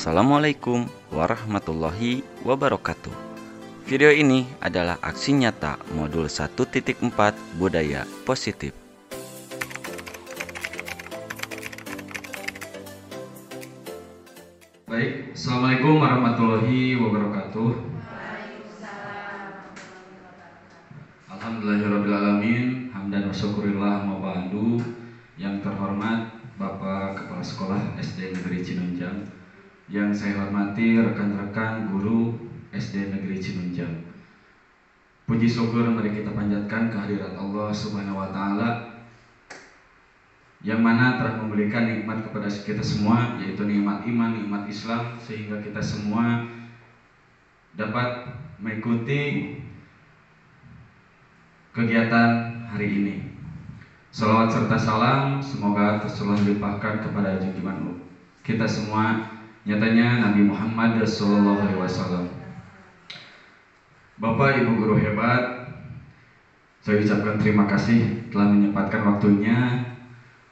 Assalamualaikum warahmatullahi wabarakatuh. Video ini adalah aksi nyata modul 1.4 budaya positif. Baik, Assalamualaikum warahmatullahi wabarakatuh. Alhamdulillahirrabbilalamin. Hamdan wa syukurillah ma ba'du. Yang terhormat Bapak Kepala Sekolah SD Negeri Cinunjang, yang saya hormati rekan-rekan guru SD Negeri Cinunjang. Puji syukur mari kita panjatkan kehadirat Allah Subhanahu wa taala yang mana telah memberikan nikmat kepada kita semua, yaitu nikmat iman, nikmat Islam, sehingga kita semua dapat mengikuti kegiatan hari ini. Salawat serta salam semoga selalu dilimpahkan kepada junjungan kita semua, nyatanya Nabi Muhammad SAW. Bapak Ibu guru hebat, saya ucapkan terima kasih telah menyempatkan waktunya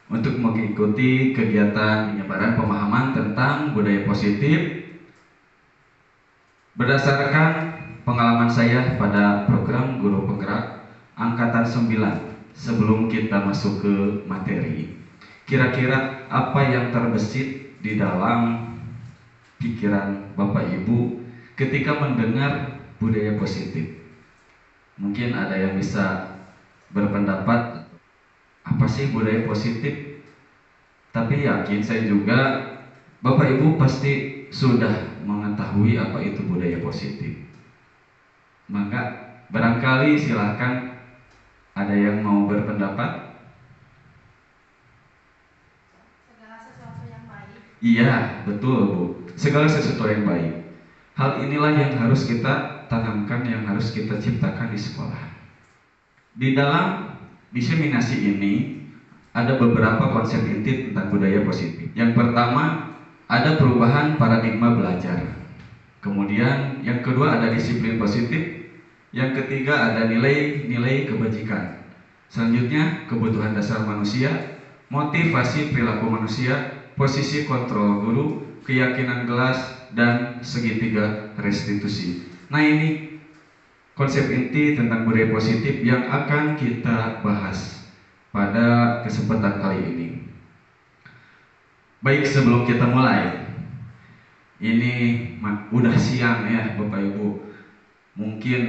untuk mengikuti kegiatan penyebaran pemahaman tentang budaya positif berdasarkan pengalaman saya pada program Guru Penggerak Angkatan 9. Sebelum kita masuk ke materi, kira-kira apa yang terbesit di dalam pikiran Bapak Ibu ketika mendengar budaya positif? Mungkin ada yang bisa berpendapat, apa sih budaya positif? Tapi yakin saya juga Bapak Ibu pasti sudah mengetahui apa itu budaya positif. Maka barangkali silahkan ada yang mau berpendapat? Segala sesuatu yang baik. Iya, betul Bu. Segala sesuatu yang baik. Hal inilah yang harus kita tanamkan, yang harus kita ciptakan di sekolah. Di dalam diseminasi ini ada beberapa konsep inti tentang budaya positif. Yang pertama, ada perubahan paradigma belajar. Kemudian yang kedua ada disiplin positif. Yang ketiga ada nilai-nilai kebajikan. Selanjutnya kebutuhan dasar manusia, motivasi perilaku manusia, posisi kontrol guru, keyakinan gelas, dan segitiga restitusi. Nah, ini konsep inti tentang budaya positif yang akan kita bahas pada kesempatan kali ini. Baik, sebelum kita mulai, ini udah siang ya Bapak Ibu. Mungkin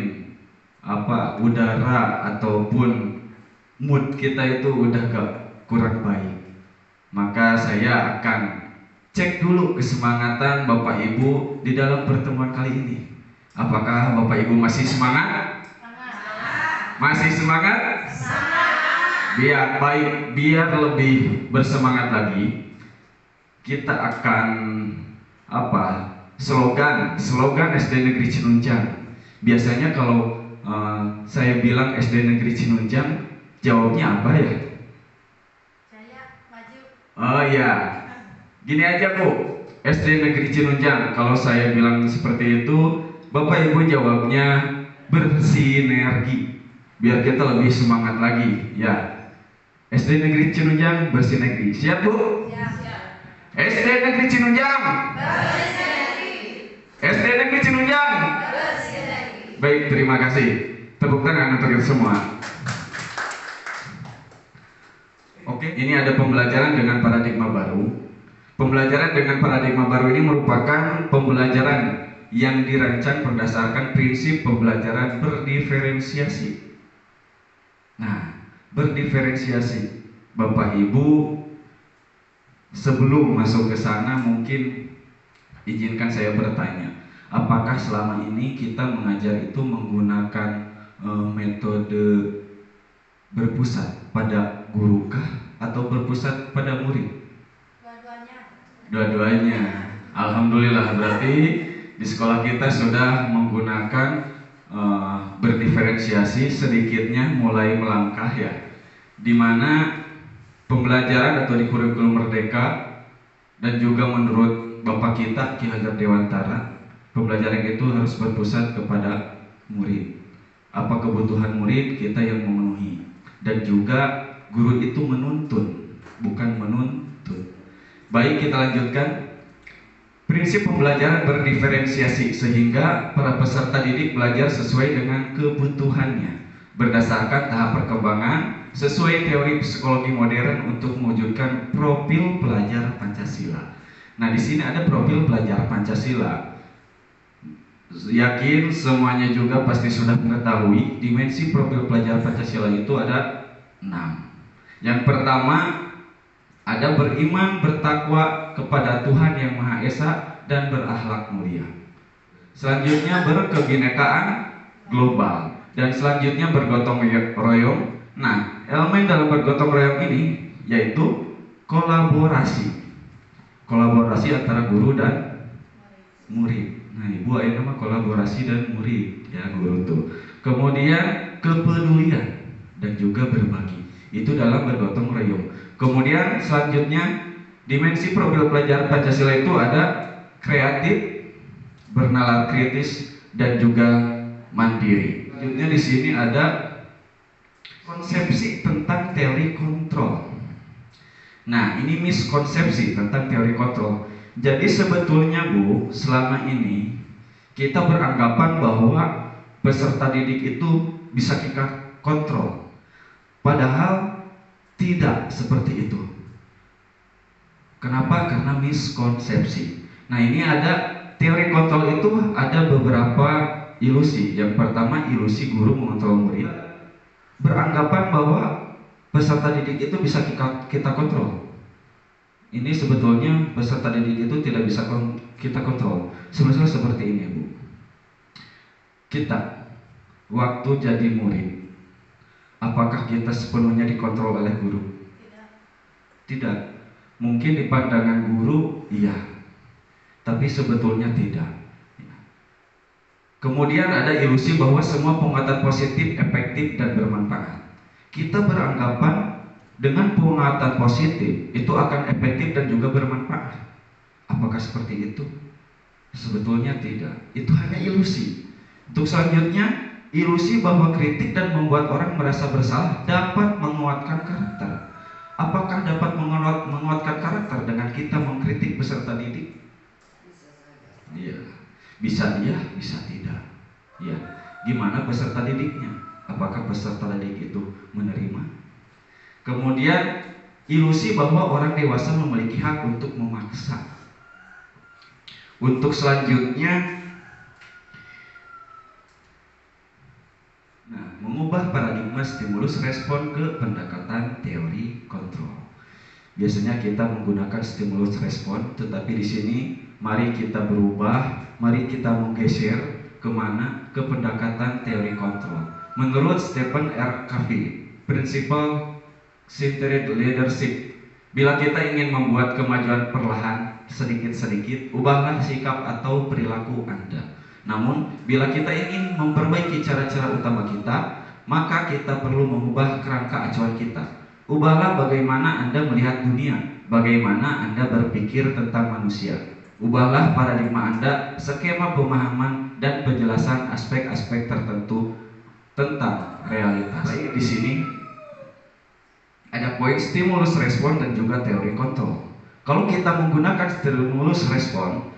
udara ataupun mood kita itu udah gak kurang baik. Maka saya akan cek dulu kesemangatan Bapak Ibu di dalam pertemuan kali ini. Apakah Bapak Ibu masih semangat? Masih semangat? Biar lebih bersemangat lagi, kita akan slogan SD Negeri Cinunjang. Biasanya kalau saya bilang SD Negeri Cinunjang, jawabnya apa ya? Jaya maju. Oh ya, gini aja Bu, SD Negeri Cinunjang. Kalau saya bilang seperti itu, Bapak Ibu jawabnya bersinergi, biar kita lebih semangat lagi. Ya, SD Negeri Cinunjang bersinergi. Siap Bu? Siap. SD Negeri Cinunjang. Bersinergi. SD Negeri Cinunjang. Bersinergi. Baik, terima kasih. Tepuk tangan untuk kita semua. Oke, ini ada pembelajaran dengan paradigma baru. Pembelajaran dengan paradigma baru ini merupakan pembelajaran yang dirancang berdasarkan prinsip pembelajaran berdiferensiasi. Nah, berdiferensiasi, Bapak Ibu, sebelum masuk ke sana mungkin izinkan saya bertanya. Apakah selama ini kita mengajar itu menggunakan metode berpusat pada guru kah atau berpusat pada murid? Dua-duanya. Alhamdulillah, berarti di sekolah kita sudah menggunakan berdiferensiasi, sedikitnya mulai melangkah ya. Dimana pembelajaran atau di kurikulum Merdeka dan juga menurut Bapak kita Ki Hajar Dewantara, pembelajaran itu harus berpusat kepada murid. Apa kebutuhan murid kita yang memenuhi, dan juga guru itu menuntun, bukan menuntut. Baik, kita lanjutkan. Prinsip pembelajaran berdiferensiasi sehingga para peserta didik belajar sesuai dengan kebutuhannya berdasarkan tahap perkembangan sesuai teori psikologi modern untuk mewujudkan profil pelajar Pancasila. Nah, di sini ada profil pelajar Pancasila. Yakin semuanya juga pasti sudah mengetahui dimensi profil pelajar Pancasila itu ada 6. Yang pertama, ada beriman, bertakwa kepada Tuhan Yang Maha Esa dan berakhlak mulia. Selanjutnya berkebinekaan global dan selanjutnya bergotong royong. Nah, elemen dalam bergotong royong ini yaitu kolaborasi. Kolaborasi antara guru dan murid. Nah, ibu ayah nama kolaborasi dan murid ya, guru tuh. Kemudian kepedulian dan juga berbagi. Itu dalam bergotong royong. Kemudian selanjutnya dimensi profil pelajar Pancasila itu ada kreatif, bernalar kritis dan juga mandiri. Selanjutnya di sini ada konsepsi tentang teori kontrol. Nah, ini miskonsepsi tentang teori kontrol. Jadi sebetulnya Bu, selama ini kita beranggapan bahwa peserta didik itu bisa kita kontrol. Padahal tidak seperti itu. Kenapa? Karena miskonsepsi. Nah, ini ada teori kontrol itu ada beberapa ilusi. Yang pertama, ilusi guru mengontrol murid. Beranggapan bahwa peserta didik itu bisa kita kontrol. Ini sebetulnya peserta didik itu tidak bisa kita kontrol. Sebenarnya seperti ini, Bu. Kita waktu jadi murid, apakah kita sepenuhnya dikontrol oleh guru? Tidak. Mungkin di pandangan guru iya, tapi sebetulnya tidak. Kemudian ada ilusi bahwa semua penguatan positif efektif dan bermanfaat. Kita beranggapan dengan penguatan positif itu akan efektif dan juga bermanfaat. Apakah seperti itu? Sebetulnya tidak. Itu hanya ilusi. Untuk selanjutnya, ilusi bahwa kritik dan membuat orang merasa bersalah dapat menguatkan karakter. Apakah dapat menguatkan karakter dengan kita mengkritik peserta didik? Iya. Bisa iya, bisa tidak. Ya. Gimana peserta didiknya? Apakah peserta didik itu menerima? Kemudian ilusi bahwa orang dewasa memiliki hak untuk memaksa. Untuk selanjutnya, mengubah paradigma stimulus respon ke pendekatan teori kontrol. Biasanya kita menggunakan stimulus respon, tetapi di sini mari kita berubah, mari kita menggeser kemana? Ke pendekatan teori kontrol. Menurut Stephen R. Covey, prinsipal centered leadership, bila kita ingin membuat kemajuan perlahan, sedikit-sedikit, ubahlah sikap atau perilaku Anda. Namun, bila kita ingin memperbaiki cara-cara utama kita, maka kita perlu mengubah kerangka acuan kita. Ubahlah bagaimana Anda melihat dunia, bagaimana Anda berpikir tentang manusia. Ubahlah paradigma Anda, skema pemahaman dan penjelasan aspek-aspek tertentu tentang realitas. Baik, di sini ada poin stimulus respon dan juga teori kontrol. Kalau kita menggunakan stimulus respon,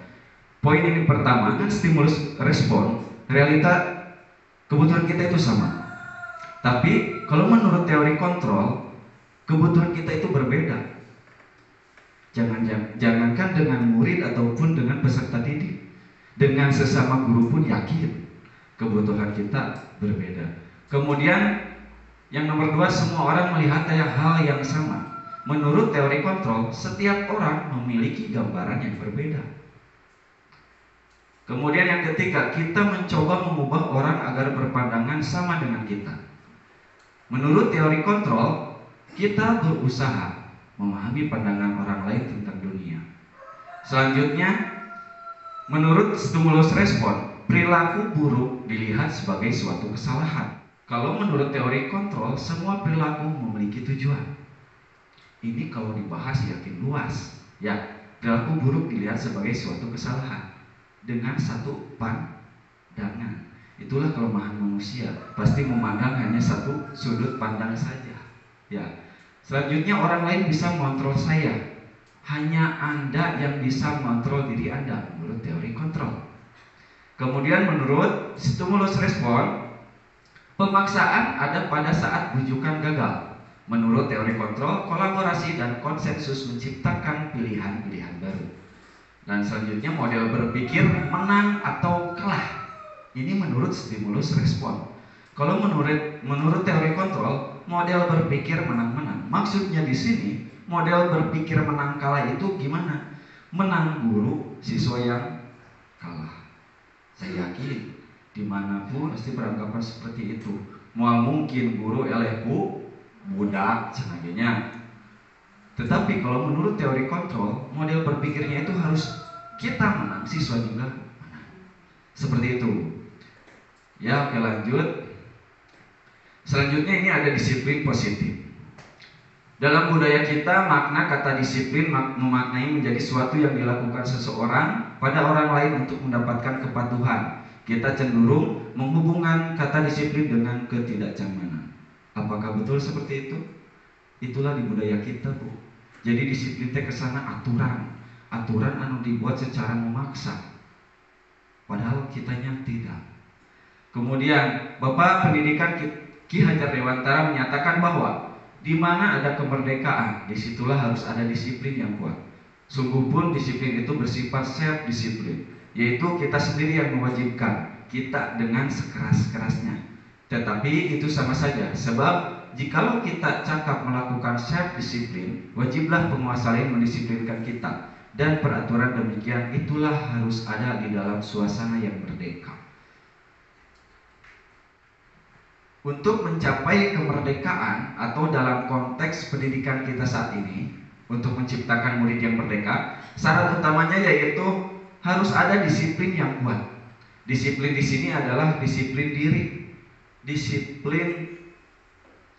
poin ini pertama kan stimulus respon, realita kebutuhan kita itu sama. Tapi kalau menurut teori kontrol, kebutuhan kita itu berbeda. Jangankan dengan murid ataupun dengan peserta didik, dengan sesama guru pun yakin kebutuhan kita berbeda. Kemudian yang nomor 2, semua orang melihat hal yang sama. Menurut teori kontrol, setiap orang memiliki gambaran yang berbeda. Kemudian yang ketiga, kita mencoba mengubah orang agar berpandangan sama dengan kita. Menurut teori kontrol, kita berusaha memahami pandangan orang lain tentang dunia. Selanjutnya, menurut stimulus respon, perilaku buruk dilihat sebagai suatu kesalahan. Kalau menurut teori kontrol, semua perilaku memiliki tujuan. Ini kalau dibahas yakin luas. Ya, perilaku buruk dilihat sebagai suatu kesalahan dengan satu pandangan. Itulah kelemahan manusia, pasti memandang hanya satu sudut pandang saja. Ya. Selanjutnya, orang lain bisa mengontrol saya. Hanya Anda yang bisa mengontrol diri Anda menurut teori kontrol. Kemudian menurut stimulus respon, pemaksaan ada pada saat bujukan gagal. Menurut teori kontrol, kolaborasi dan konsensus menciptakan pilihan-pilihan baru. Dan selanjutnya model berpikir menang atau kalah. Ini menurut stimulus respon. Kalau menurut teori kontrol, model berpikir menang-menang. Maksudnya di sini model berpikir menang kalah itu gimana? Menang guru, siswa yang kalah. Saya yakin dimanapun pasti beranggapan seperti itu. Mau mungkin guru elehku, budak, sebagainya. Tetapi kalau menurut teori kontrol, model berpikirnya itu harus kita menang, siswa juga menang. Seperti itu. Ya, oke, lanjut. Selanjutnya ini ada disiplin positif. Dalam budaya kita, makna kata disiplin memaknai menjadi suatu yang dilakukan seseorang pada orang lain untuk mendapatkan kepatuhan. Kita cenderung menghubungkan kata disiplin dengan ketidaknyamanan. Apakah betul seperti itu? Itulah di budaya kita, Bu. Jadi disiplin teh kesana aturan anu dibuat secara memaksa. Padahal kitanya tidak. Kemudian Bapak Pendidikan Ki Hajar Dewantara menyatakan bahwa di mana ada kemerdekaan, disitulah harus ada disiplin yang kuat. Sungguh pun disiplin itu bersifat self disiplin, yaitu kita sendiri yang mewajibkan kita dengan sekeras-kerasnya. Tetapi itu sama saja, sebab jikalau kita cakap melakukan self disiplin, wajiblah penguasa lain mendisiplinkan kita. Dan peraturan demikian itulah harus ada di dalam suasana yang merdeka. Untuk mencapai kemerdekaan atau dalam konteks pendidikan kita saat ini, untuk menciptakan murid yang merdeka, syarat utamanya yaitu harus ada disiplin yang kuat. Disiplin di sini adalah disiplin diri, disiplin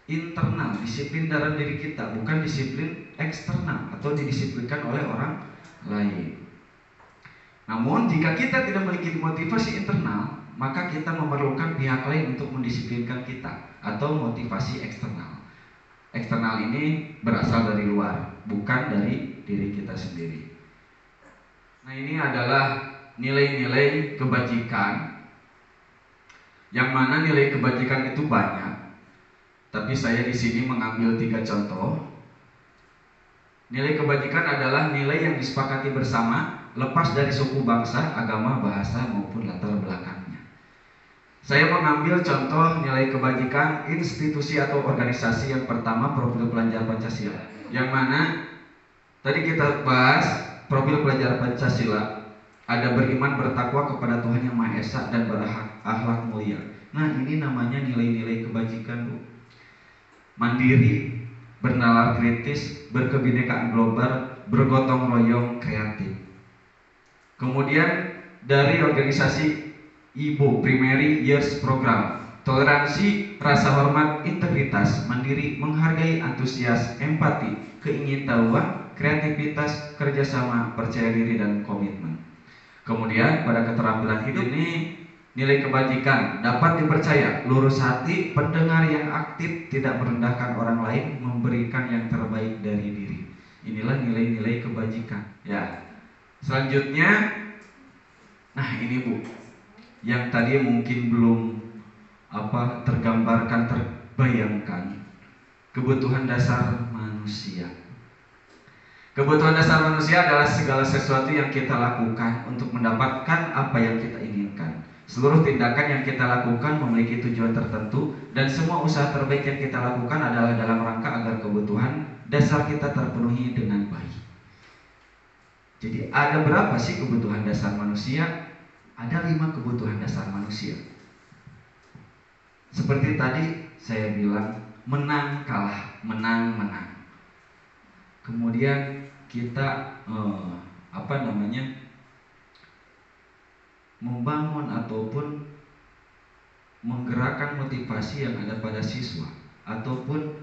internal, disiplin dalam diri kita, bukan disiplin eksternal atau didisiplinkan oleh orang lain. Namun jika kita tidak memiliki motivasi internal, maka kita memerlukan pihak lain untuk mendisiplinkan kita atau motivasi eksternal. Eksternal ini berasal dari luar, bukan dari diri kita sendiri. Nah, ini adalah nilai-nilai kebajikan, yang mana nilai kebajikan itu banyak. Tapi saya di sini mengambil 3 contoh. Nilai kebajikan adalah nilai yang disepakati bersama, lepas dari suku, bangsa, agama, bahasa maupun latar belakangnya. Saya mengambil contoh nilai kebajikan institusi atau organisasi. Yang pertama, profil pelajar Pancasila, yang mana tadi kita bahas profil pelajar Pancasila ada beriman bertakwa kepada Tuhan Yang Maha Esa dan berakhlak mulia. Nah, ini namanya nilai-nilai kebajikan, Bu. Mandiri, bernalar kritis, berkebinekaan global, bergotong royong, kreatif. Kemudian dari organisasi IBO, Primary Years Program, toleransi, rasa hormat, integritas, mandiri, menghargai, antusias, empati, keingintahuan, kreativitas, kerjasama, percaya diri, dan komitmen. Kemudian pada keterampilan hidup ini nilai kebajikan, dapat dipercaya, lurus hati, pendengar yang aktif, tidak merendahkan orang lain, memberikan yang terbaik dari diri. Inilah nilai-nilai kebajikan. Ya. Selanjutnya, nah ini, Bu, yang tadi mungkin belum tergambarkan, terbayangkan, kebutuhan dasar manusia. Kebutuhan dasar manusia adalah segala sesuatu yang kita lakukan untuk mendapatkan apa yang kita inginkan. Seluruh tindakan yang kita lakukan memiliki tujuan tertentu, dan semua usaha terbaik yang kita lakukan adalah dalam rangka agar kebutuhan dasar kita terpenuhi dengan baik. Jadi ada berapa sih kebutuhan dasar manusia? Ada 5 kebutuhan dasar manusia. Seperti tadi saya bilang, menang kalah, menang menang. Kemudian kita membangun ataupun menggerakkan motivasi yang ada pada siswa, ataupun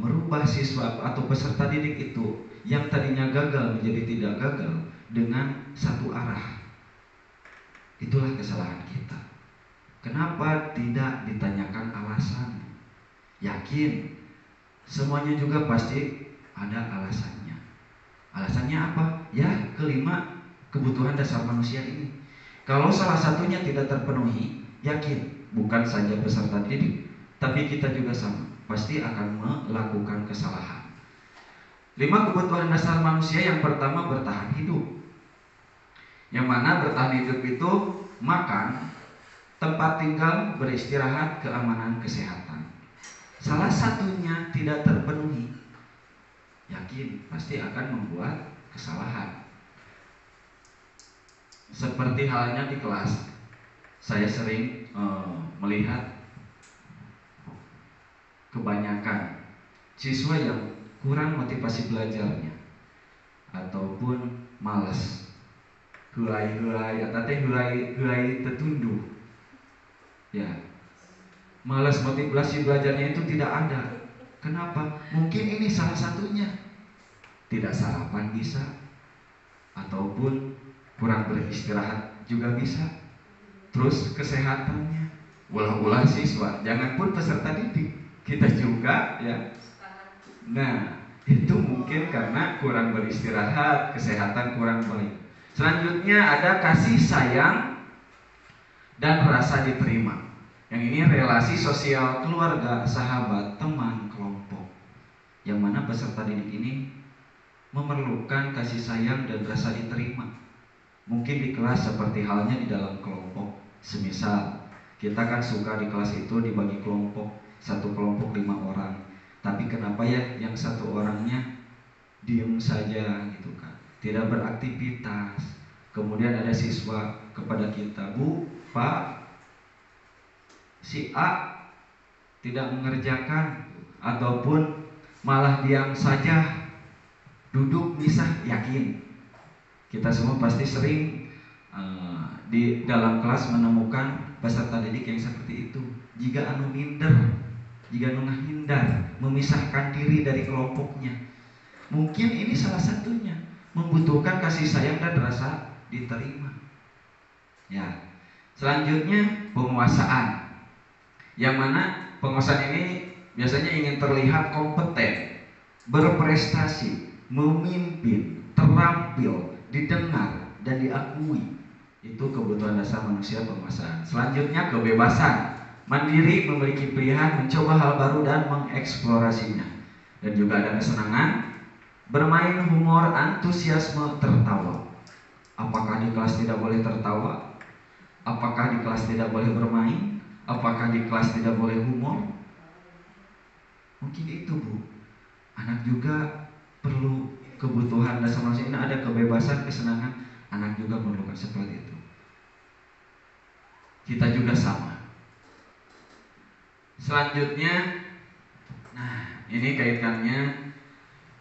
merubah siswa atau peserta didik itu yang tadinya gagal menjadi tidak gagal dengan satu arah. Itulah kesalahan kita. Kenapa tidak ditanyakan alasan? Yakin semuanya juga pasti ada alasannya. Alasannya apa? Ya, kelima kebutuhan dasar manusia ini. Kalau salah satunya tidak terpenuhi, yakin bukan saja peserta didik, tapi kita juga sama, pasti akan melakukan kesalahan. 5 kebutuhan dasar manusia. Yang pertama, bertahan hidup. Yang mana bertahan hidup itu makan, tempat tinggal, beristirahat, keamanan, kesehatan. Salah satunya tidak terpenuhi, yakin pasti akan membuat kesalahan. Seperti halnya di kelas, saya sering melihat kebanyakan siswa yang kurang motivasi belajarnya ataupun malas, hulai tertunduh, ya, malas, motivasi belajarnya itu tidak ada. Kenapa? Mungkin ini salah satunya, tidak sarapan bisa, ataupun kurang beristirahat juga bisa. Terus kesehatannya, ulah-ulah siswa, jangan pun peserta didik, kita juga ya. Nah, itu mungkin karena kurang beristirahat, kesehatan kurang baik. Selanjutnya ada kasih sayang dan rasa diterima. Yang ini relasi sosial, keluarga, sahabat, teman, kelompok. Yang mana peserta didik ini memerlukan kasih sayang dan rasa diterima. Mungkin di kelas seperti halnya di dalam kelompok. Semisal kita kan suka di kelas itu dibagi kelompok, satu kelompok 5 orang. Tapi kenapa ya yang satu orangnya diem saja gitu kan, tidak beraktivitas. Kemudian ada siswa kepada kita, Bu, Pak, si A tidak mengerjakan, ataupun malah diam saja, duduk misah. Yakin kita semua pasti sering di dalam kelas menemukan peserta didik yang seperti itu. Jika anu minder, jika anu menghindar, memisahkan diri dari kelompoknya, mungkin ini salah satunya membutuhkan kasih sayang dan rasa diterima. Ya, selanjutnya penguasaan. Yang mana penguasaan ini biasanya ingin terlihat kompeten, berprestasi, memimpin, terampil, didengar, dan diakui. Itu kebutuhan dasar manusia, penguasaan. Selanjutnya kebebasan, mandiri, memiliki pilihan, mencoba hal baru dan mengeksplorasinya. Dan juga ada kesenangan, bermain, humor, antusiasme, tertawa. Apakah di kelas tidak boleh tertawa? Apakah di kelas tidak boleh bermain? Apakah di kelas tidak boleh humor? Mungkin itu, Bu. Anak juga perlu kebutuhan dasar manusia ini, ada kebebasan, kesenangan. Anak juga memerlukan seperti itu. Kita juga sama. Selanjutnya, nah ini kaitannya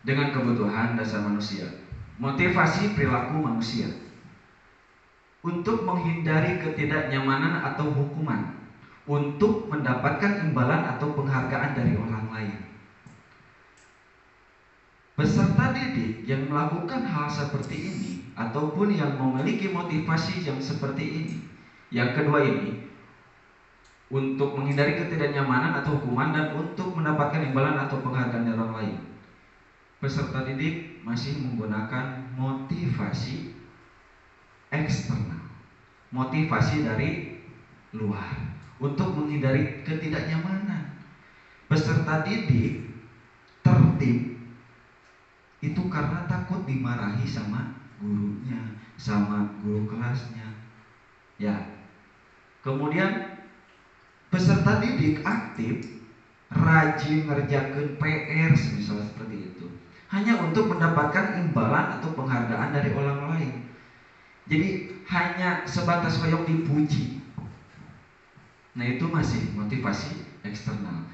dengan kebutuhan dasar manusia. Motivasi perilaku manusia untuk menghindari ketidaknyamanan atau hukuman, untuk mendapatkan imbalan atau penghargaan dari orang lain. Peserta didik yang melakukan hal seperti ini ataupun yang memiliki motivasi yang seperti ini, yang kedua ini, untuk menghindari ketidaknyamanan atau hukuman dan untuk mendapatkan imbalan atau penghargaan dari orang lain, peserta didik masih menggunakan motivasi eksternal, motivasi dari luar untuk menghindari ketidaknyamanan. Peserta didik tertib itu karena takut dimarahi sama gurunya, sama guru kelasnya. Ya. Kemudian peserta didik aktif, rajin ngerjakeun PR, misalnya seperti itu, hanya untuk mendapatkan imbalan atau penghargaan dari orang lain. Jadi hanya sebatas hoyong dipuji. Nah, itu masih motivasi eksternal.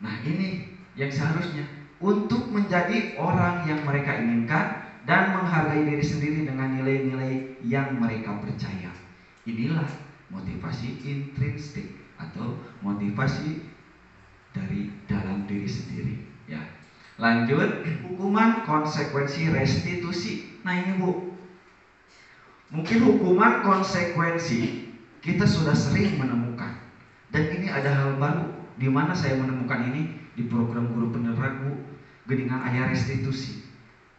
Nah, ini yang seharusnya untuk menjadi orang yang mereka inginkan dan menghargai diri sendiri dengan nilai-nilai yang mereka percaya. Inilah motivasi intrinsik atau motivasi dari dalam diri sendiri. Ya. Lanjut, hukuman, konsekuensi, restitusi. Nah ini, Bu, mungkin hukuman, konsekuensi kita sudah sering menemukan. Dan ini ada hal baru di mana saya menemukan ini di program Guru Penerang, Bu. Geningan aya restitusi.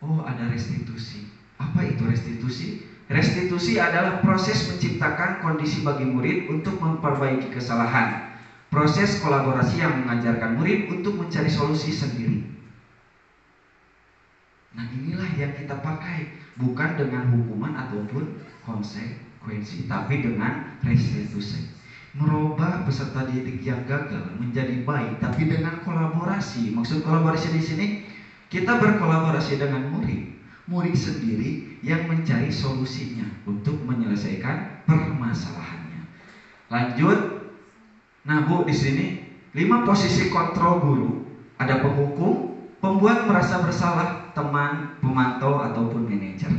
Oh, ada restitusi. Apa itu restitusi? Restitusi adalah proses menciptakan kondisi bagi murid untuk memperbaiki kesalahan. Proses kolaborasi yang mengajarkan murid untuk mencari solusi sendiri. Nah, inilah yang kita pakai, bukan dengan hukuman ataupun konsekuensi, tapi dengan restitusi. Merubah peserta didik yang gagal menjadi baik, tapi dengan kolaborasi. Maksud kolaborasi di sini, kita berkolaborasi dengan murid. Murid sendiri yang mencari solusinya untuk menyelesaikan permasalahannya. Lanjut. Nah, Bu, di sini 5 posisi kontrol guru. Ada penghukum, pembuat merasa bersalah, teman, pemantau ataupun manajer.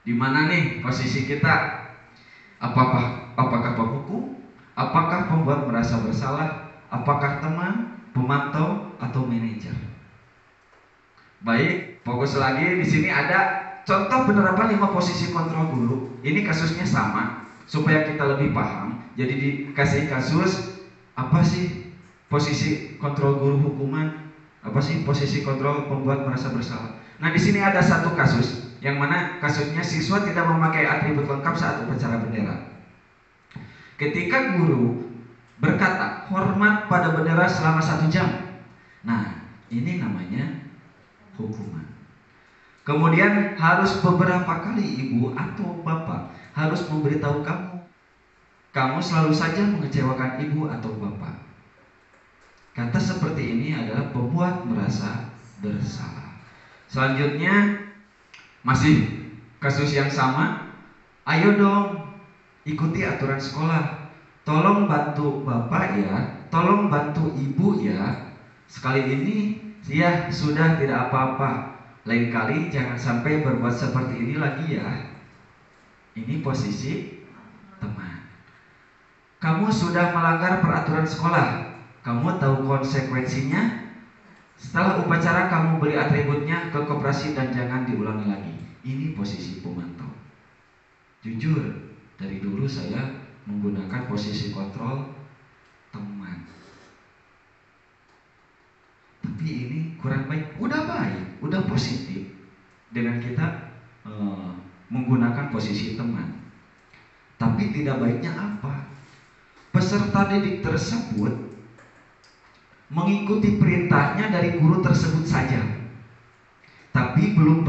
Di mana nih posisi kita? Apakah penghukum? Apakah pembuat merasa bersalah? Apakah teman, pemantau atau manajer? Baik, fokus lagi. Di sini ada contoh penerapan 5 posisi kontrol guru. Ini kasusnya sama supaya kita lebih paham. Jadi dikasih kasus, apa sih posisi kontrol guru hukuman? Apa sih posisi kontrol pembuat merasa bersalah? Nah, di sini ada satu kasus yang mana kasusnya siswa tidak memakai atribut lengkap saat upacara bendera. Ketika guru berkata hormat pada bendera selama 1 jam. Nah, ini namanya hukuman. Kemudian harus beberapa kali ibu atau bapak harus memberitahu kamu selalu saja mengecewakan ibu atau bapak. Kata seperti ini adalah pembuat merasa bersalah. Selanjutnya masih kasus yang sama. Ayo dong ikuti aturan sekolah. Tolong bantu bapak ya, tolong bantu ibu ya. Sekali ini ya sudah, tidak apa-apa. Lain kali jangan sampai berbuat seperti ini lagi ya. Ini posisi teman. Kamu sudah melanggar peraturan sekolah. Kamu tahu konsekuensinya. Setelah upacara kamu beli atributnya ke koperasi dan jangan diulangi lagi. Ini posisi pemantau. Jujur, dari dulu saya menggunakan posisi kontrol teman. Tapi ini kurang baik. Udah baik, udah positif dengan kita menggunakan posisi teman. Tapi tidak baiknya apa? Peserta didik tersebut mengikuti perintahnya dari guru tersebut saja, tapi belum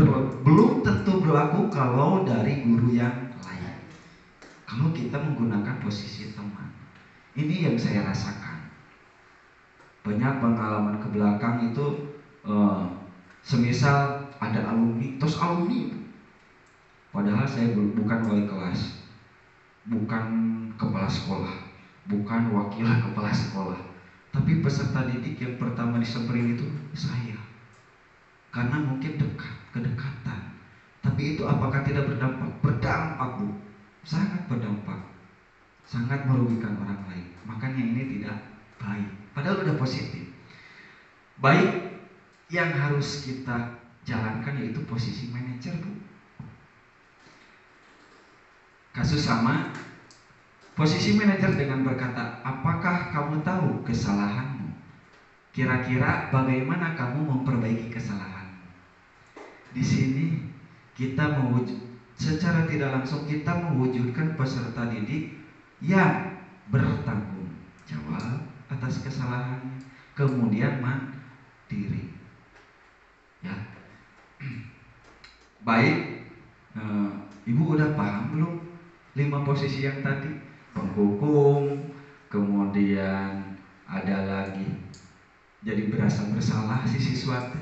tentu berlaku kalau dari guru yang lain. Kalau kita menggunakan posisi teman, ini yang saya rasakan. Banyak pengalaman ke belakang itu, semisal ada alumni, terus alumni, padahal saya bukan wali kelas, bukan kepala sekolah, bukan wakil kepala sekolah, tapi peserta didik yang pertama disamperin itu saya. Karena mungkin kedekatan. Tapi itu apakah tidak berdampak? Berdampak, Bu. Sangat berdampak. Sangat merugikan orang lain. Makanya ini tidak baik. Padahal udah positif. Baik yang harus kita jalankan yaitu posisi manajer, Bu. Kasus sama. Posisi manajer dengan berkata, apakah kamu tahu kesalahanmu? Kira-kira bagaimana kamu memperbaiki kesalahanmu? Di sini kita secara tidak langsung kita mewujudkan peserta didik yang bertanggung jawab atas kesalahannya, kemudian mandiri. Ya, baik. Ibu udah paham belum 5 posisi yang tadi? Penghukum, kemudian ada lagi jadi berasa bersalah si siswa,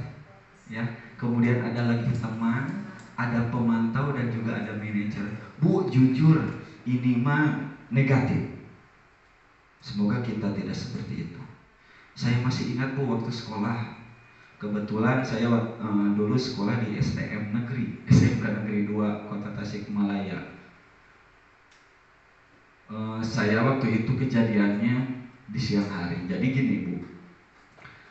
ya. Kemudian ada lagi teman, ada pemantau dan juga ada manajer. Bu, jujur ini mah negatif. Semoga kita tidak seperti itu. Saya masih ingat, Bu, waktu sekolah. Kebetulan saya dulu sekolah di STM Negeri, SMK Negeri 2 Kota Tasikmalaya. Saya waktu itu kejadiannya di siang hari. Jadi gini, Bu,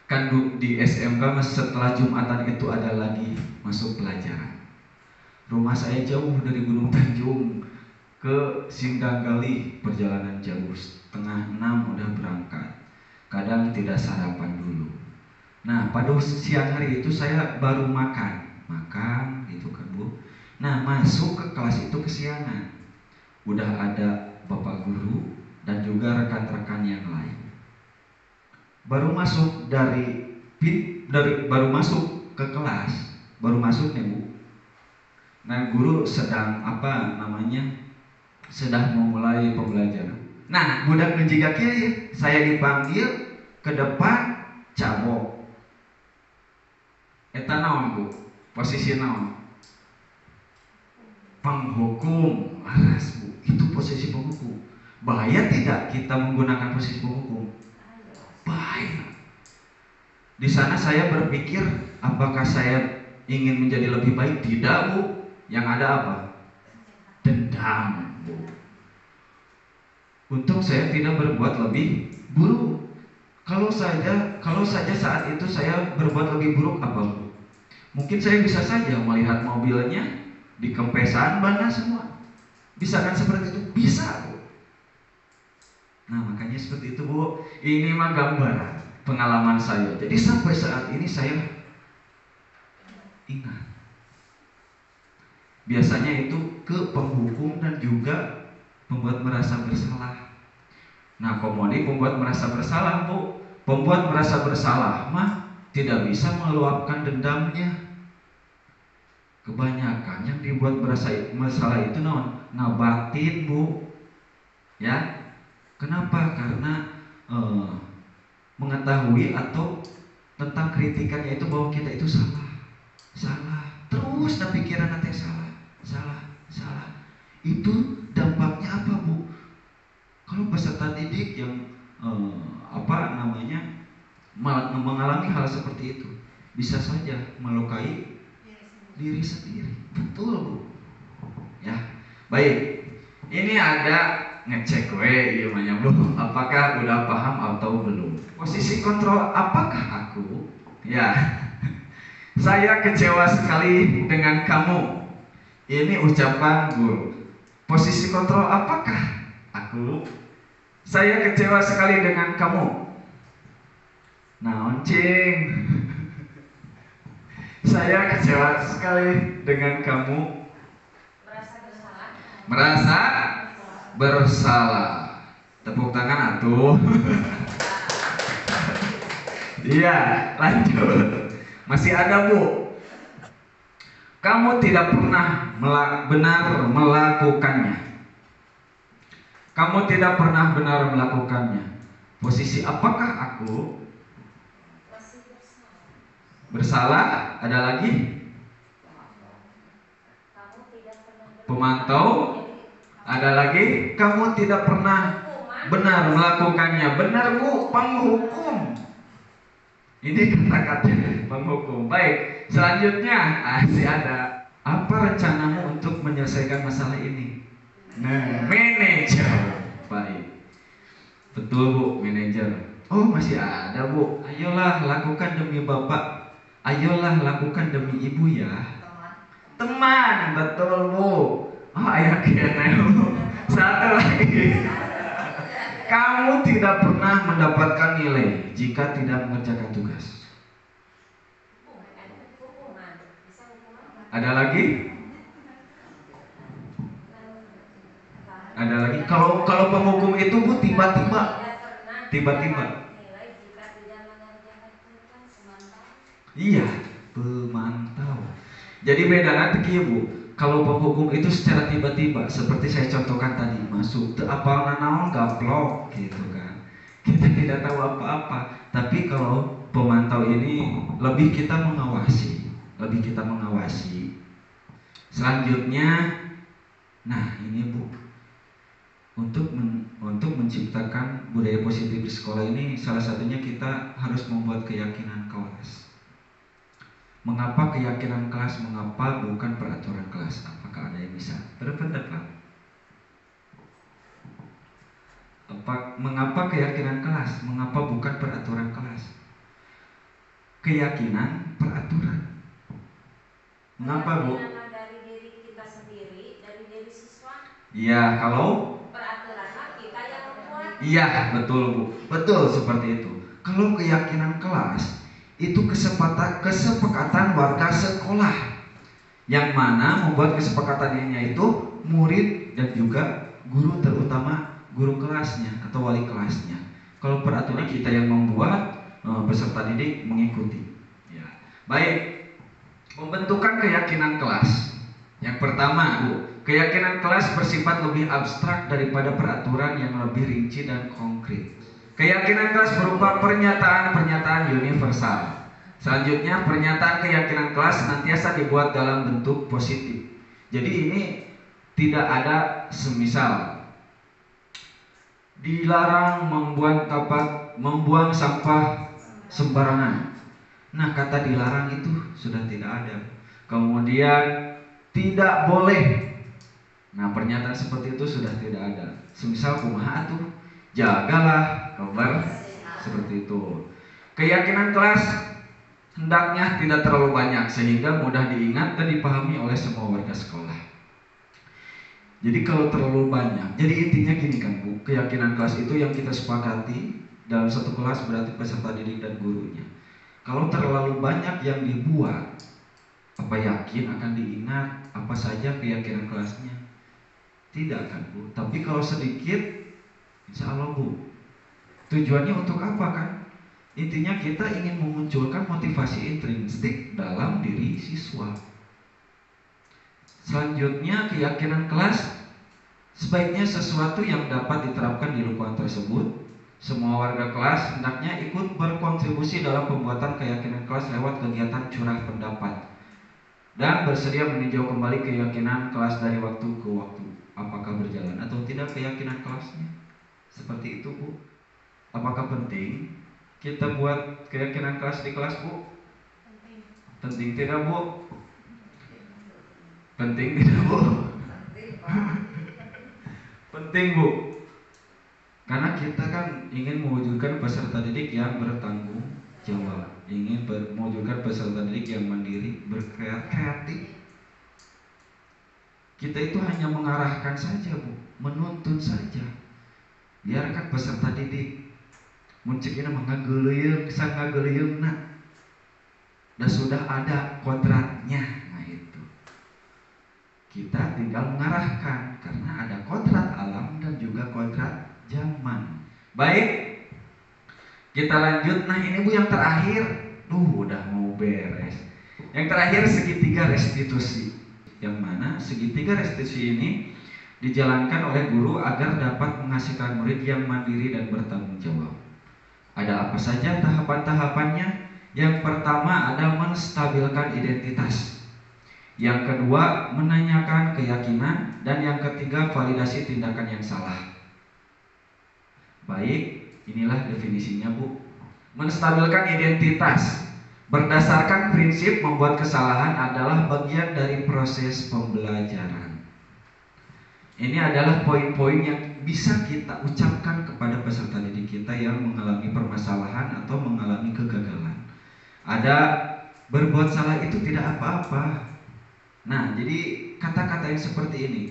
kan di SMK setelah Jumatan itu ada lagi masuk pelajaran. Rumah saya jauh dari Gunung Tanjung ke Sindanggali, perjalanan jauh, 5:30 udah berangkat. Kadang tidak sarapan dulu. Nah, pada siang hari itu saya baru makan gitu kan Bu. Nah, masuk ke kelas itu kesiangan. Udah ada Bapak guru dan juga rekan-rekan yang lain. Baru masuk baru masuk ke kelas, baru masuk nih Bu. Nah, guru sedang sedang memulai pembelajaran. Nah, budak menjiga kieu, saya dipanggil ke depan cabok. Eta naon Bu? Posisi naon? Penghukum. Laras Bu, itu posisi penghukum. Bahaya tidak kita menggunakan posisi penghukum? Bahaya. Di sana saya berpikir, apakah saya ingin menjadi lebih baik? Tidak Bu. Yang ada apa? Dendam Bu. Untung saya tidak berbuat lebih buruk. Kalau saja saat itu saya berbuat lebih buruk, apa Bu? Mungkin saya bisa saja melihat mobilnya dikempesan bannya semua. Bisa kan seperti itu? Bisa Bu. Nah, makanya seperti itu Bu. Ini mah gambaran pengalaman saya. Jadi sampai saat ini saya ingat. Biasanya itu ke penghukum dan juga membuat merasa bersalah. Nah, komodi pembuat merasa bersalah Bu. Pembuat merasa bersalah mah tidak bisa meluapkan dendamnya. Kebanyakan yang dibuat bersalah itu ngabatin Bu. Ya. Kenapa? Karena mengetahui atau tentang kritikannya itu bahwa kita itu salah. Terus pikiran nanti salah. Itu dampaknya apa Bu? Kalau peserta didik yang mengalami hal seperti itu, bisa saja melukai diri sendiri. Betul Bu. Ya, baik. Ini ada ngecek ieu mah Bu. Apakah udah paham atau belum? Posisi kontrol apakah aku? Ya. Saya kecewa sekali dengan kamu. Ini ucapan guru. Posisi kontrol apakah aku? Saya kecewa sekali dengan kamu. Naon cing? Saya kecewa sekali dengan kamu. Merasa bersalah. Tepuk tangan atuh. Iya, lanjut. Masih ada Bu. Kamu tidak pernah benar melakukannya. Kamu tidak pernah benar melakukannya. Posisi apakah aku? Bersalah. Ada lagi? Pemantau. Ada lagi? Kamu tidak pernah benar melakukannya. Benar Bu, penghukum. Ini kata-kata penghukum. Baik, selanjutnya masih ada. Apa rencanamu untuk menyelesaikan masalah ini? Nah, manajer. Baik. Betul Bu, manajer. Oh, masih ada Bu. Ayolah lakukan demi Bapak. Ayolah lakukan demi Ibu ya. Teman, betul Bu. Oh, ayah kena. Satu lagi. Kamu tidak pernah mendapatkan nilai jika tidak mengerjakan tugas. Ada lagi? Ada lagi. Kalau penghukum itu Bu tiba-tiba. Iya, pemantau. Jadi beda nanti Bu. Kalau penghukum itu secara tiba-tiba, seperti saya contohkan tadi, masuk ke apa naon gaplok gitu kan. Kita tidak tahu apa-apa. Tapi kalau pemantau ini lebih kita mengawasi. Selanjutnya, nah ini Bu. Untuk menciptakan budaya positif di sekolah ini, salah satunya kita harus membuat keyakinan kelas. Mengapa keyakinan kelas? Mengapa bukan peraturan kelas? Apakah ada yang bisa berpendapat? Mengapa keyakinan kelas? Mengapa bukan peraturan kelas? Keyakinan peraturan. Mengapa Bu? Dari diri kita sendiri, dari diri siswa. Iya, kalau peraturan kita yang membuat. Iya, betul Bu. Betul seperti itu. Kalau keyakinan kelas itu kesepakatan warga sekolah, yang mana membuat kesepakatannya itu murid dan juga guru, terutama guru kelasnya atau wali kelasnya. Kalau peraturan kita yang membuat, peserta didik mengikuti. Ya. Baik, pembentukan keyakinan kelas. Yang pertama, Bu, keyakinan kelas bersifat lebih abstrak daripada peraturan yang lebih rinci dan konkret. Keyakinan kelas berupa pernyataan-pernyataan universal. Selanjutnya, pernyataan keyakinan kelas senantiasa dibuat dalam bentuk positif. Jadi ini tidak ada semisal dilarang membuang sampah sembarangan. Nah, kata dilarang itu sudah tidak ada. Kemudian tidak boleh. Nah, pernyataan seperti itu sudah tidak ada. Semisal kumaha tuh, jagalah kabar seperti itu. Keyakinan kelas hendaknya tidak terlalu banyak sehingga mudah diingat dan dipahami oleh semua warga sekolah. Jadi kalau terlalu banyak, jadi intinya gini kan Bu, keyakinan kelas itu yang kita sepakati dalam satu kelas berarti peserta didik dan gurunya. Kalau terlalu banyak yang dibuat, apa yakin akan diingat apa saja keyakinan kelasnya? Tidak kan Bu, tapi kalau sedikit, insya Allah Bu. Tujuannya untuk apa kan? Intinya kita ingin memunculkan motivasi intrinsik dalam diri siswa. Selanjutnya, keyakinan kelas sebaiknya sesuatu yang dapat diterapkan di lingkungan tersebut. Semua warga kelas hendaknya ikut berkontribusi dalam pembuatan keyakinan kelas lewat kegiatan curah pendapat dan bersedia meninjau kembali keyakinan kelas dari waktu ke waktu, apakah berjalan atau tidak keyakinan kelasnya. Seperti itu Bu. Apakah penting kita buat keyakinan kelas di kelas Bu? Penting tidak Bu? Penting tidak Bu? Penting Bu. Karena kita kan ingin mewujudkan peserta didik yang bertanggung jawab, ingin mewujudkan peserta didik yang mandiri, berkreatif. Kita itu hanya mengarahkan saja Bu, menuntun saja. Biarkan peserta didik muncikina mangageuleung, sangageuleungna. Dan sudah ada kodratnya. Kita tinggal mengarahkan karena ada kodrat alam dan juga kodrat zaman. Baik, kita lanjut. Nah ini Bu yang terakhir, udah mau beres. Yang terakhir segitiga restitusi. Yang mana segitiga restitusi ini dijalankan oleh guru agar dapat menghasilkan murid yang mandiri dan bertanggung jawab. Ada apa saja tahapan-tahapannya? Yang pertama ada menstabilkan identitas. Yang kedua, menanyakan keyakinan. Dan yang ketiga, validasi tindakan yang salah. Baik, inilah definisinya Bu. Menstabilkan identitas berdasarkan prinsip membuat kesalahan adalah bagian dari proses pembelajaran. Ini adalah poin-poin yang bisa kita ucapkan kepada peserta didik kita yang mengalami permasalahan atau mengalami kegagalan. Ada berbuat salah itu tidak apa-apa. Nah, jadi kata-kata yang seperti ini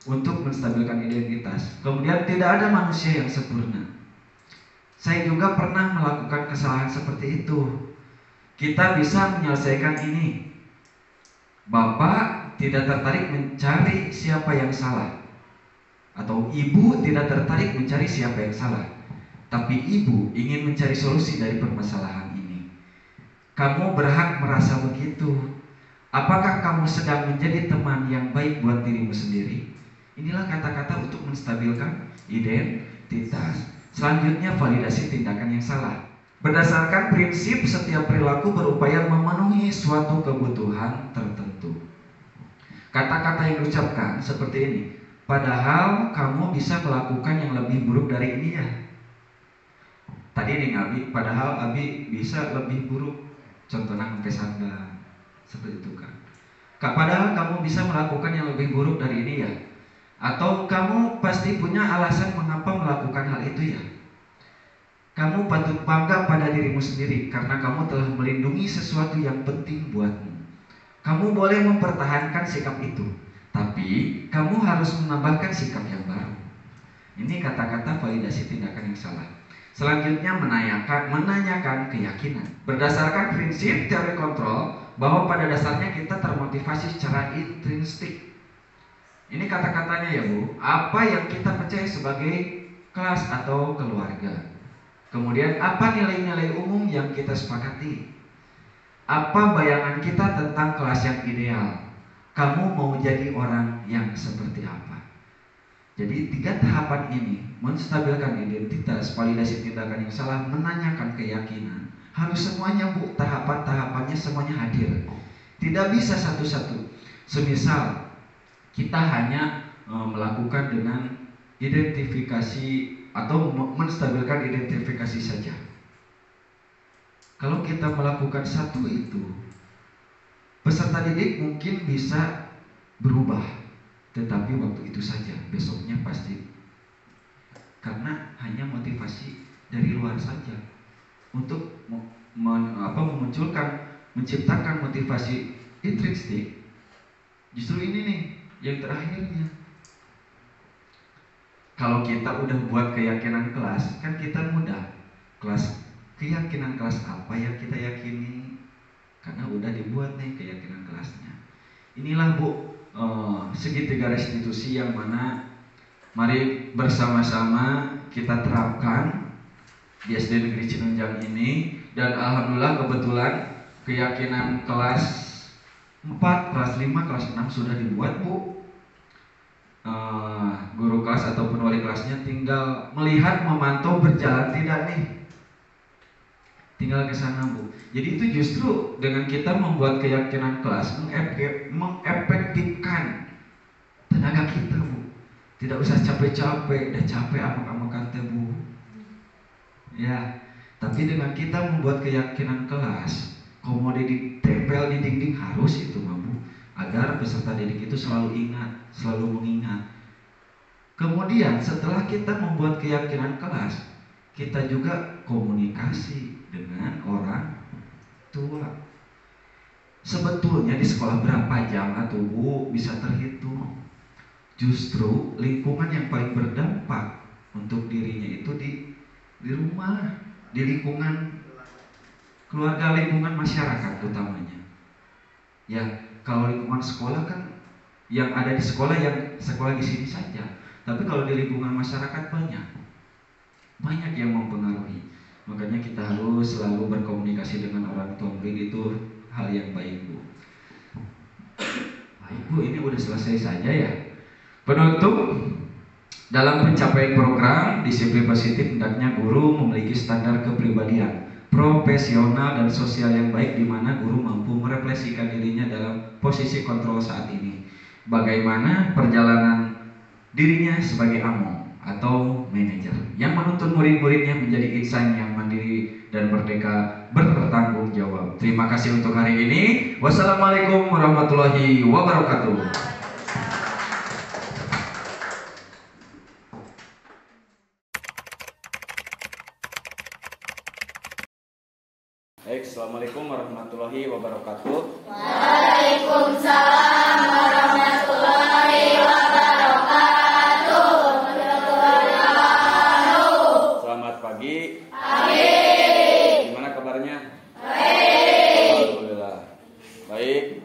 untuk menstabilkan identitas. Kemudian tidak ada manusia yang sempurna. Saya juga pernah melakukan kesalahan seperti itu. Kita bisa menyelesaikan ini. Bapak tidak tertarik mencari siapa yang salah, atau ibu tidak tertarik mencari siapa yang salah, tapi ibu ingin mencari solusi dari permasalahan ini. Kamu berhak merasa begitu. Apakah kamu sedang menjadi teman yang baik buat dirimu sendiri? Inilah kata-kata untuk menstabilkan identitas. Selanjutnya, validasi tindakan yang salah. Berdasarkan prinsip setiap perilaku berupaya memenuhi suatu kebutuhan tertentu. Kata-kata yang diucapkan seperti ini. Padahal kamu bisa melakukan yang lebih buruk dari ini ya. Tadi nih Abi, padahal Abi bisa lebih buruk. Contohnya sampai sangga. Seperti itu kan. Padahal kamu bisa melakukan yang lebih buruk dari ini ya. Atau kamu pasti punya alasan mengapa melakukan hal itu ya. Kamu patut bangga pada dirimu sendiri karena kamu telah melindungi sesuatu yang penting buatmu. Kamu boleh mempertahankan sikap itu, tapi kamu harus menambahkan sikap yang baru. Ini kata-kata validasi tindakan yang salah. Selanjutnya menanyakan keyakinan. Berdasarkan prinsip teori kontrol bahwa pada dasarnya kita termotivasi secara intrinsik. Ini kata-katanya ya Bu, apa yang kita percaya sebagai kelas atau keluarga. Kemudian apa nilai-nilai umum yang kita sepakati. Apa bayangan kita tentang kelas yang ideal. Kamu mau jadi orang yang seperti apa. Jadi 3 tahapan ini menstabilkan identitas, validasi tindakan yang salah, menanyakan keyakinan. Harus semuanya Bu, tahapan-tahapannya semuanya hadir. Tidak bisa satu-satu. Semisal kita hanya melakukan dengan identifikasi atau menstabilkan identifikasi saja. Kalau kita melakukan satu itu, peserta didik mungkin bisa berubah. Tetapi waktu itu saja, besoknya pasti. Karena hanya motivasi dari luar saja. Untuk memunculkan, menciptakan motivasi intrinsik. Justru ini nih, yang terakhirnya. Kalau kita udah buat keyakinan kelas, kan kita mudah. Keyakinan kelas apa yang kita yakini? Karena udah dibuat nih keyakinan kelasnya. Inilah Bu, segitiga restitusi yang mana mari bersama-sama kita terapkan di SD Negeri Cinunjang ini. Dan alhamdulillah kebetulan keyakinan kelas 4, kelas 5, kelas 6 sudah dibuat Bu. Guru kelas ataupun wali kelasnya tinggal melihat, memantau berjalan tidak nih. Tinggal ke sana Bu. Jadi itu justru dengan kita membuat keyakinan kelas mengefektifkan tenaga kita Bu. Tidak usah capek-capek dan capek amak-amakan teh Bu. Ya, tapi dengan kita membuat keyakinan kelas, komoditi ditempel di dinding harus itu Bu, agar peserta didik itu selalu ingat, selalu mengingat. Kemudian setelah kita membuat keyakinan kelas, kita juga komunikasi dengan orang tua. Sebetulnya di sekolah berapa jam atau Bu bisa terhitung. Justru lingkungan yang paling berdampak untuk dirinya itu di rumah, di lingkungan keluarga, lingkungan masyarakat utamanya. Ya, kalau lingkungan sekolah kan yang ada di sekolah, yang sekolah di sini saja. Tapi kalau di lingkungan masyarakat banyak yang mempengaruhi. Makanya kita harus selalu berkomunikasi dengan orang tua murid, itu hal yang baik Bu. Baik Bu, ini udah selesai saja ya. Penutup, dalam pencapaian program disiplin positif hendaknya guru memiliki standar kepribadian profesional dan sosial yang baik, di mana guru mampu merefleksikan dirinya dalam posisi kontrol saat ini. Bagaimana perjalanan dirinya sebagai among atau manajer yang menuntun murid-muridnya menjadi insan yang mandiri dan merdeka bertanggung jawab. Terima kasih untuk hari ini. Wassalamualaikum warahmatullahi wabarakatuh. Baik, assalamualaikum warahmatullahi wabarakatuh. Waalaikumsalam warahmatullahi wabarakatuh. Selamat pagi. Pagi. Gimana kabarnya? Baik. Alhamdulillah. Baik,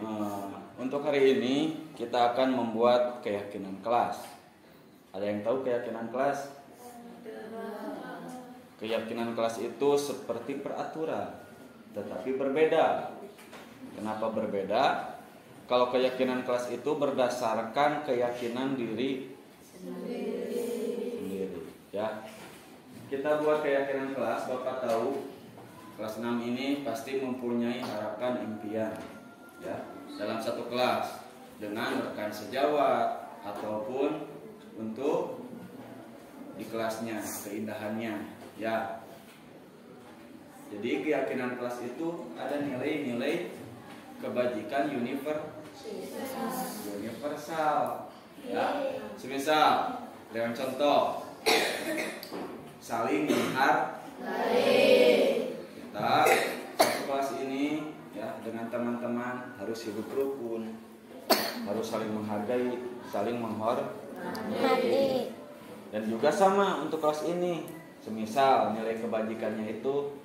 untuk hari ini kita akan membuat keyakinan kelas. Ada yang tahu keyakinan kelas? Keyakinan kelas itu seperti peraturan, tetapi berbeda. Kenapa berbeda? Kalau keyakinan kelas itu berdasarkan keyakinan diri sendiri. Ya, kita buat keyakinan kelas. Bapak tahu kelas 6 ini pasti mempunyai harapan impian, ya, dalam satu kelas dengan rekan sejawat ataupun untuk di kelasnya, keindahannya, ya. Jadi keyakinan kelas itu ada nilai-nilai kebajikan universal, ya. Semisal dengan contoh saling menghargai. Kita satu kelas ini, ya, dengan teman-teman harus hidup rukun, harus saling menghargai, saling menghormati. Dan juga sama untuk kelas ini, Semisal nilai kebajikannya itu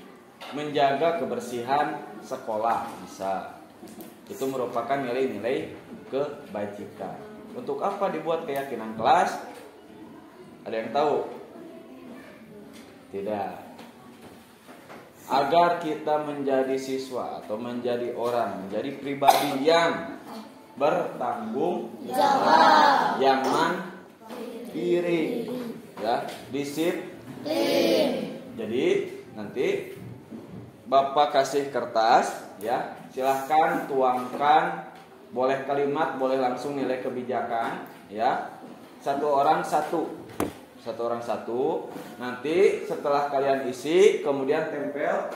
menjaga kebersihan sekolah, bisa. Itu merupakan nilai-nilai kebajikan. Untuk apa dibuat keyakinan kelas? Ada yang tahu? Tidak. Agar kita menjadi siswa atau menjadi orang, menjadi pribadi yang bertanggung jawab, yang mandiri, ya, disiplin. Jadi nanti Bapak kasih kertas, ya, silahkan tuangkan, boleh kalimat, boleh langsung nilai kebijakan, ya. Satu orang satu. Nanti setelah kalian isi, kemudian tempel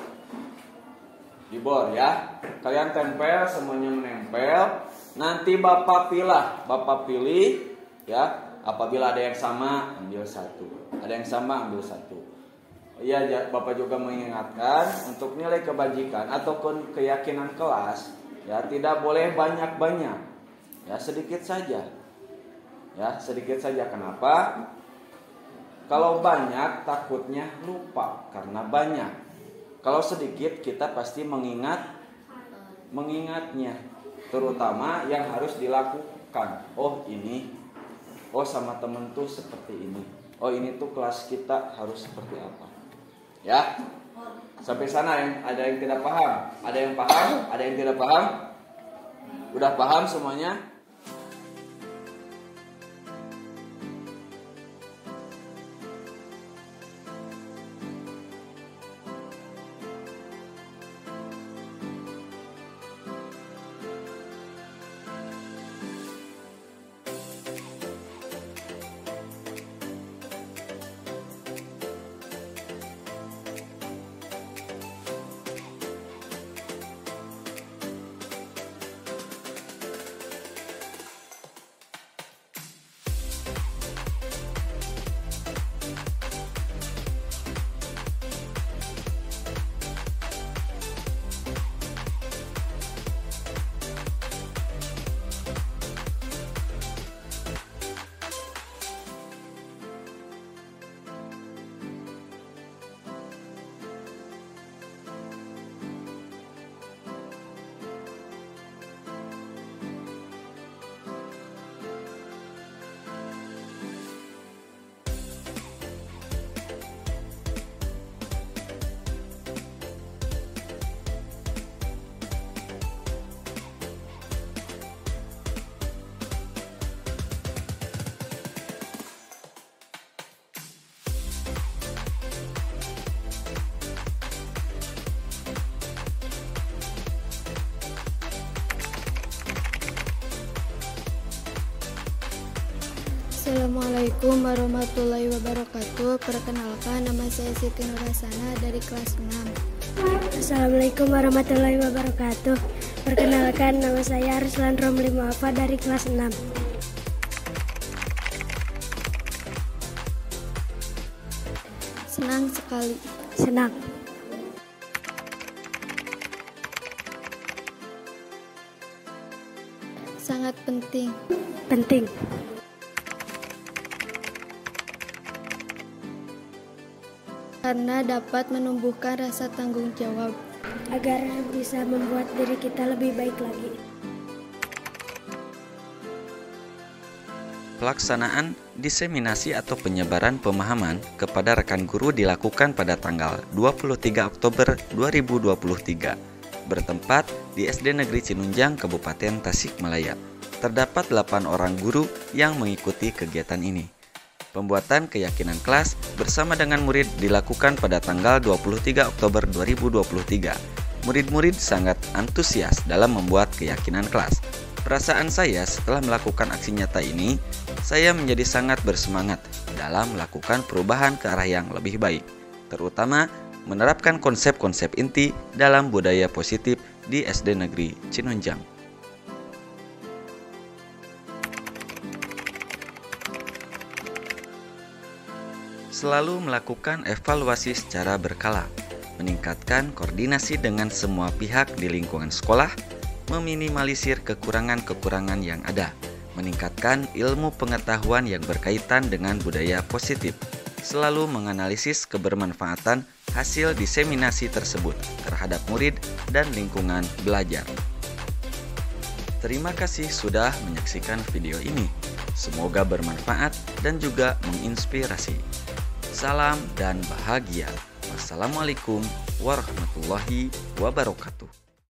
di bor, ya. Kalian tempel, semuanya menempel. Nanti Bapak pilih, ya. Apabila ada yang sama, ambil satu. Ada yang sama, ambil satu. Ya, Bapak juga mengingatkan untuk nilai kebajikan ataupun keyakinan kelas, ya, tidak boleh banyak-banyak. Ya, sedikit saja. Ya, sedikit saja. Kenapa? Kalau banyak takutnya lupa karena banyak. Kalau sedikit kita pasti mengingatnya, terutama yang harus dilakukan. Oh ini, oh sama temen tuh seperti ini. Oh ini tuh kelas kita harus seperti apa. Ya, sampai sana ada yang tidak paham, ada yang paham, ada yang tidak paham. Udah paham semuanya? Assalamualaikum warahmatullahi wabarakatuh. Perkenalkan, nama saya Siti Nurhasana dari kelas 6. Assalamualaikum warahmatullahi wabarakatuh. Perkenalkan, nama saya Arslan Romli Muafa dari kelas 6. Senang sekali. Senang. Sangat penting. Penting. Karena dapat menumbuhkan rasa tanggung jawab. Agar bisa membuat diri kita lebih baik lagi. Pelaksanaan diseminasi atau penyebaran pemahaman kepada rekan guru dilakukan pada tanggal 23 Oktober 2023 bertempat di SD Negeri Cinunjang, Kabupaten Tasikmalaya. Terdapat 8 orang guru yang mengikuti kegiatan ini. Pembuatan keyakinan kelas bersama dengan murid dilakukan pada tanggal 23 Oktober 2023. Murid-murid sangat antusias dalam membuat keyakinan kelas. Perasaan saya setelah melakukan aksi nyata ini, saya menjadi sangat bersemangat dalam melakukan perubahan ke arah yang lebih baik, terutama menerapkan konsep-konsep inti dalam budaya positif di SD Negeri Cinunjang. Selalu melakukan evaluasi secara berkala, meningkatkan koordinasi dengan semua pihak di lingkungan sekolah, meminimalisir kekurangan-kekurangan yang ada, meningkatkan ilmu pengetahuan yang berkaitan dengan budaya positif, selalu menganalisis kebermanfaatan hasil diseminasi tersebut terhadap murid dan lingkungan belajar. Terima kasih sudah menyaksikan video ini. Semoga bermanfaat dan juga menginspirasi. Salam dan bahagia. Wassalamualaikum warahmatullahi wabarakatuh.